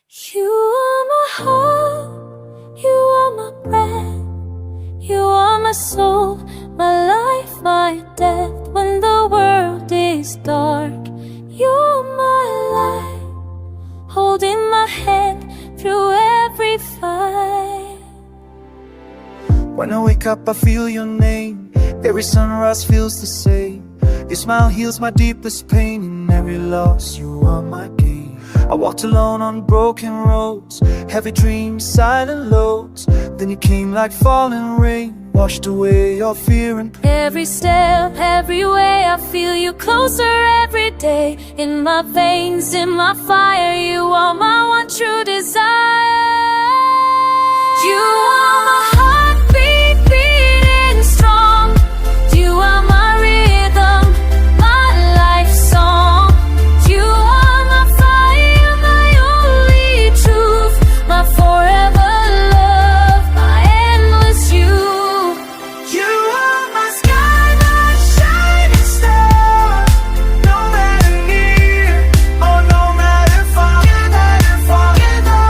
You are my hope, you are my breath, you are my soul, my life, my death. When the world is dark, you're my light, holding my hand through every fight. When I wake up I feel your name, every sunrise feels the same. Your smile heals my deepest pain, in every loss you are my gain. I walked alone on broken roads, heavy dreams, silent loads. Then you came like falling rain, washed away all fear and pain. Every step, every way, I feel you closer every day. In my veins, in my fire, you are my one true desire. You are my heartbeat beating strong, you are my rhythm, my life song. You are my fire, my only truth, my forever love, my endless youth. You are my sky, my shining star, no matter near or no matter far. Together forever,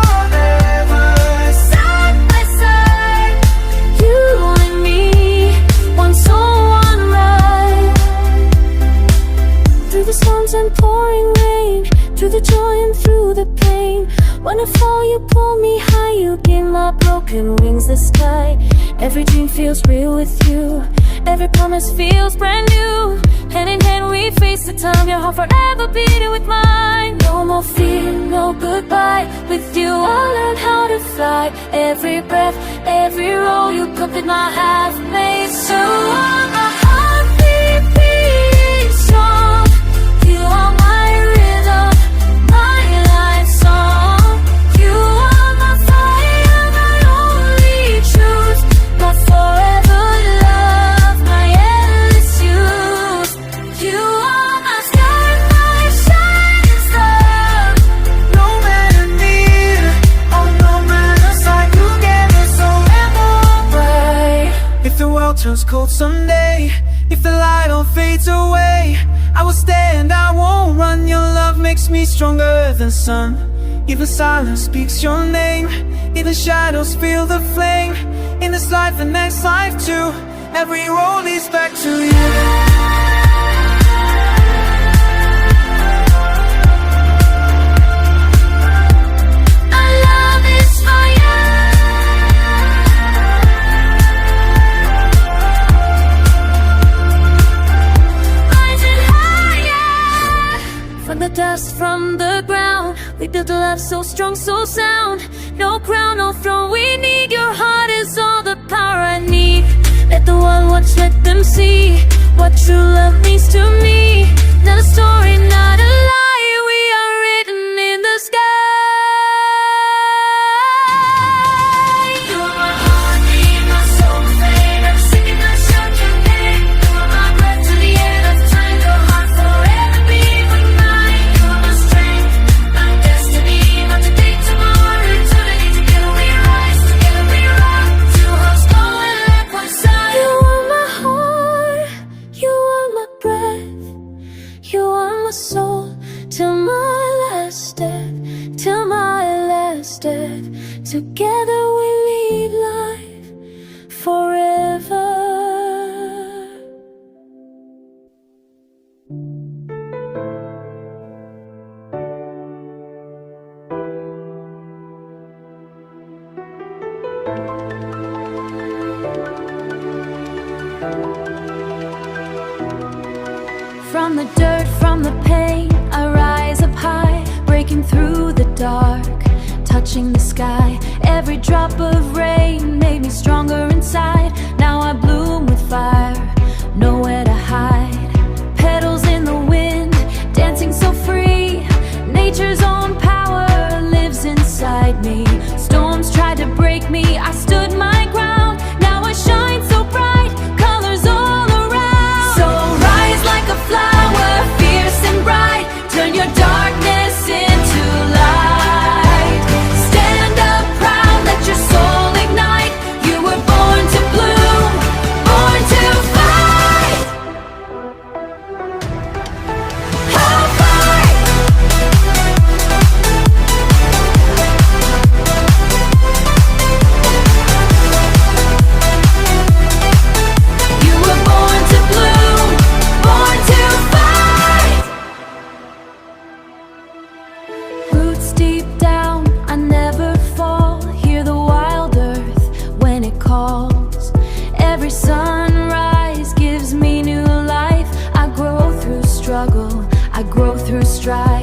Side by side, you and me, one soul, one ride. Through the storms and pouring rain, through the joy and through the pain. When I fall, you pull me high, you give my broken wings the sky. Every dream feels real with you, every promise feels brand new. Hand in hand we face the time, your heart forever beating with mine. No more fear, no goodbye, with you I learn how to fly. Every breath, every roll, you complete my half-made soul. You are my heartbeat beating strong, you are my rhythm, my life song. You are my fire, my only truth, my forever love, my endless youth. You are my sky, my shining star. no matter near or no matter side. Together forever bright. If the world turns cold someday, if the light all fades away, I will stand, I won't run. Your love makes me stronger than sun. Even silence speaks your name, even shadows feel the flame. In this life, the next life too, every road leads back to you. Our love is fire. Rising higher. From the dust, from the ground, we built a love so strong, so sound. No crown, no throne, we need your heart is all the power I need. Let the world watch, let them see what true love means to me. Not a story, not a lie, we are written in the sky. You're my heartbeat, my soul flame, every second I shout your name. You're my breath to the end of time, your heart forever beat with mine. You're my strength, my destiny, not today, tomorrow, eternity. Together we rise, together we rock, two hearts going like one side. You are my heart, you are my breath, you are my soul, till my last step, till my last step. Together we lead life forever. From the dirt, from the pain, I rise up high, breaking through the dark, touching the sky. Every drop of rain made me stronger inside. Now I bloom with fire, nowhere to hide. Petals in the wind, dancing so free. Nature's own power lives inside me. Storms tried to break me, I stood my ground. Now I shine so bright, colors all around. So rise like a flower, fierce and bright. Turn your darkness into light. Stand up proud, let your soul ignite. You were born to dry.